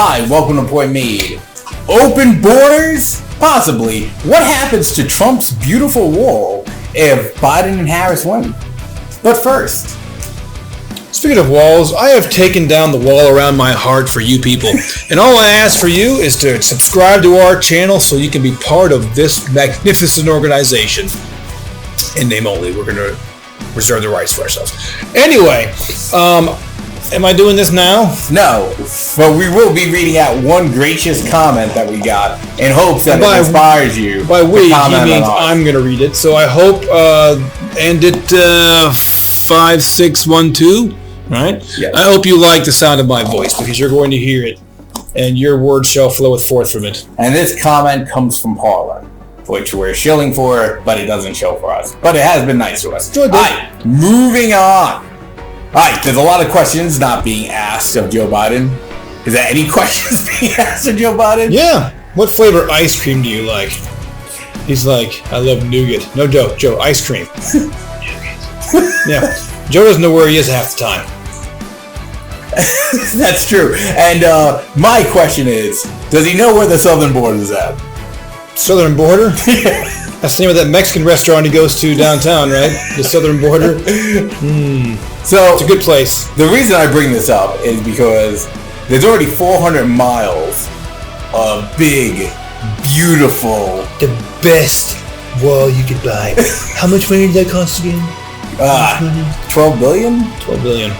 Hi, welcome to Point Made. Open borders? Possibly. What happens to Trump's beautiful wall if Biden and Harris win? But first, speaking of walls, I have taken down the wall around my heart for you people. And all I ask for you is to subscribe to our channel so you can be part of this magnificent organization. In name only, we're going to reserve the rights for ourselves. Anyway, am I doing this now? No, but we will be reading out one gracious comment that we got in hopes that it inspires you. By we, he means I'm going to read it. So I hope, and it 5612, right? Yes. I hope you like the sound of my voice because you're going to hear it and your words shall floweth forth from it. And this comment comes from Paula, which we're shilling for, but it doesn't show for us. But it has been nice to us. All right, moving on. All right, there's a lot of questions not being asked of Joe Biden. Is there any questions being asked of Joe Biden? Yeah. What flavor ice cream do you like? He's like, I love nougat. No joke, Joe, ice cream. Yeah. Joe doesn't know where he is half the time. That's true. And my question is, does he know where the southern border is at? Southern border? That's the name of that Mexican restaurant he goes to downtown, right? The southern border. So it's a good place. The reason I bring this up is because there's already 400 miles of big, beautiful, the best wall you could buy. How much money did that cost again? 12 billion? 12 billion.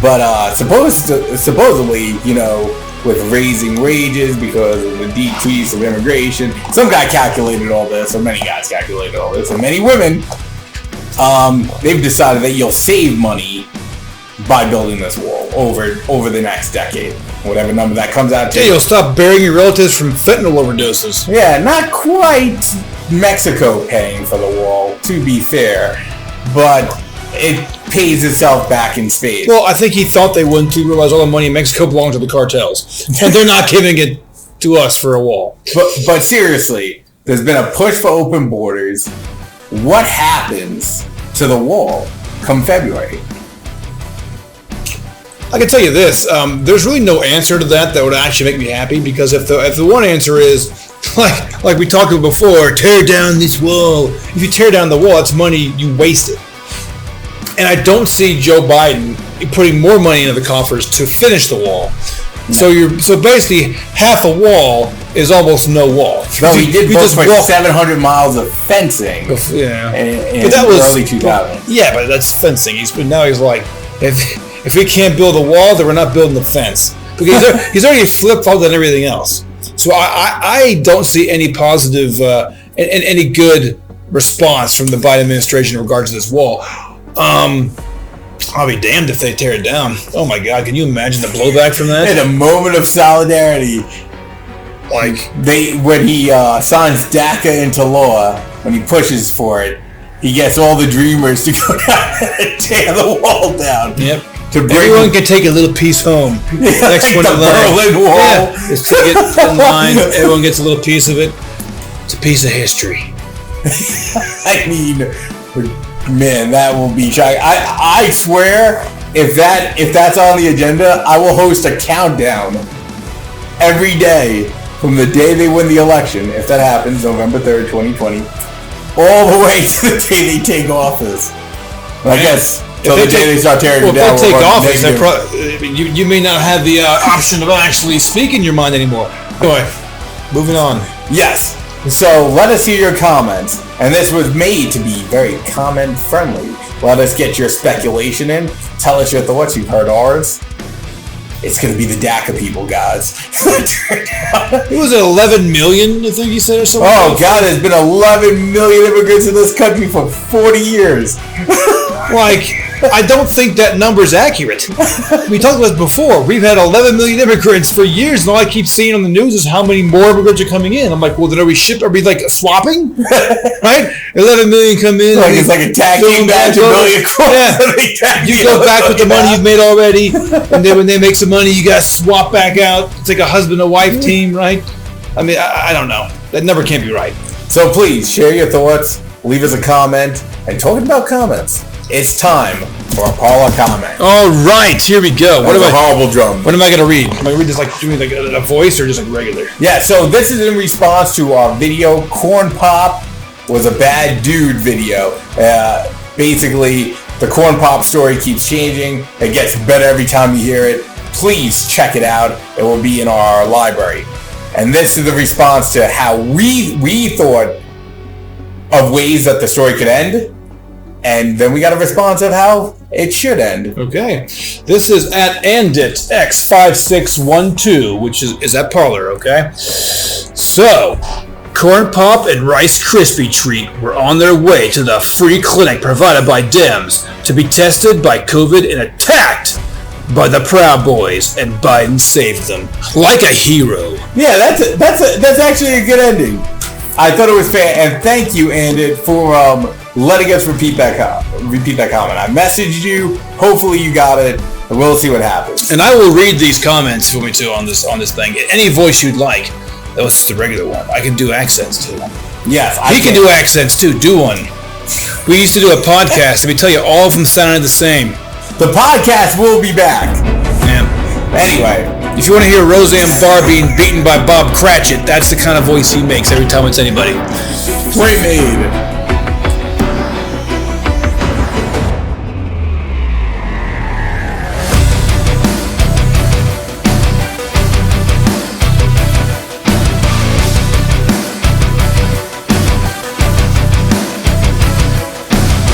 But supposedly, you know, with raising wages because of the decrease of immigration, some guy calculated all this, or many guys calculated all this, and many women, they've decided that you'll save money by building this wall over the next decade, whatever number that comes out to. Yeah, you'll stop burying your relatives from fentanyl overdoses. Yeah, not quite Mexico paying for the wall, to be fair, but it pays itself back in spades. Well, I think he thought they wouldn't to realize all the money in Mexico belonged to the cartels, and they're not giving it to us for a wall. But seriously, there's been a push for open borders. What happens to the wall come February? I can tell you this: there's really no answer to that would actually make me happy. Because if the one answer is like we talked about before, tear down this wall. If you tear down the wall, that's money you wasted. And I don't see Joe Biden putting more money into the coffers to finish the wall. No. So basically, half a wall is almost no wall. No, he did boast like 700 miles of fencing. Yeah, but that was early 2000s. Yeah, but that's fencing. He's like, if we can't build a wall, then we're not building the fence. Because he's already flip-flopped on everything else. So I don't see any positive and any good response from the Biden administration in regards to this wall. I'll be damned if they tear it down. Oh my God, can you imagine the blowback from that? In a moment of solidarity, when he signs DACA into law, when he pushes for it, he gets all the dreamers to go down and tear the wall down. Yep. Everyone can take a little piece home. Next one in line. Berlin Wall. Yeah. Just take it in line. Everyone gets a little piece of it. It's a piece of history. I mean, man, that will be shocking. I swear, if that's on the agenda, I will host a countdown every day from the day they win the election, if that happens, November 3rd, 2020, all the way to the day they take office. I guess till the day they start tearing it down. If they take office, you may not have the option of actually speaking your mind anymore. Anyway, moving on. Yes. So let us hear your comments. And this was made to be very comment friendly. Let us get your speculation in. Tell us your thoughts. You've heard ours. It's going to be the DACA people, guys. It was 11 million, I think you said, or something. Oh, God, there's been 11 million immigrants in this country for 40 years. I don't think that number's accurate. We talked about it before. We've had 11 million immigrants for years, and all I keep seeing on the news is how many more immigrants are coming in. I'm like, well, then are we swapping? Right? 11 million come in. It's like a tag team match, a million across. Yeah. You go back with the money you've made already, and then when they make some money, you guys swap back out. It's like a husband and wife team, right? I mean, I don't know. That never can be right. So please, share your thoughts. leave us a comment. And talking about comments, it's time for a Paula comment. All right, here we go. What about a horrible drum? What am I going to read? Am I going to read this like doing like a voice or just like regular? Yeah, so this is in response to our video, Corn Pop was a bad dude video. Basically, the Corn Pop story keeps changing. It gets better every time you hear it. Please check it out. It will be in our library. And this is the response to how we thought of ways that the story could end. And then we got a response of how it should end. Okay. This is at AnditX5612, which is at Parlor, okay? So, Corn Pop and Rice Krispie Treat were on their way to the free clinic provided by Dems to be tested by COVID and attacked by the Proud Boys, and Biden saved them like a hero. Yeah, that's actually a good ending. I thought it was fair, and thank you, Andit, for letting us repeat that comment. I messaged you. Hopefully, you got it, and we'll see what happens. And I will read these comments for me too on this thing. Any voice you'd like. That was just a regular one. I can do accents too. Yes, he can do accents too. Do one. We used to do a podcast, and we tell you all of them sounded the same. The podcast will be back. Yeah. Anyway, if you want to hear Roseanne Barr being beaten by Bob Cratchit, that's the kind of voice he makes every time it's anybody. Point made.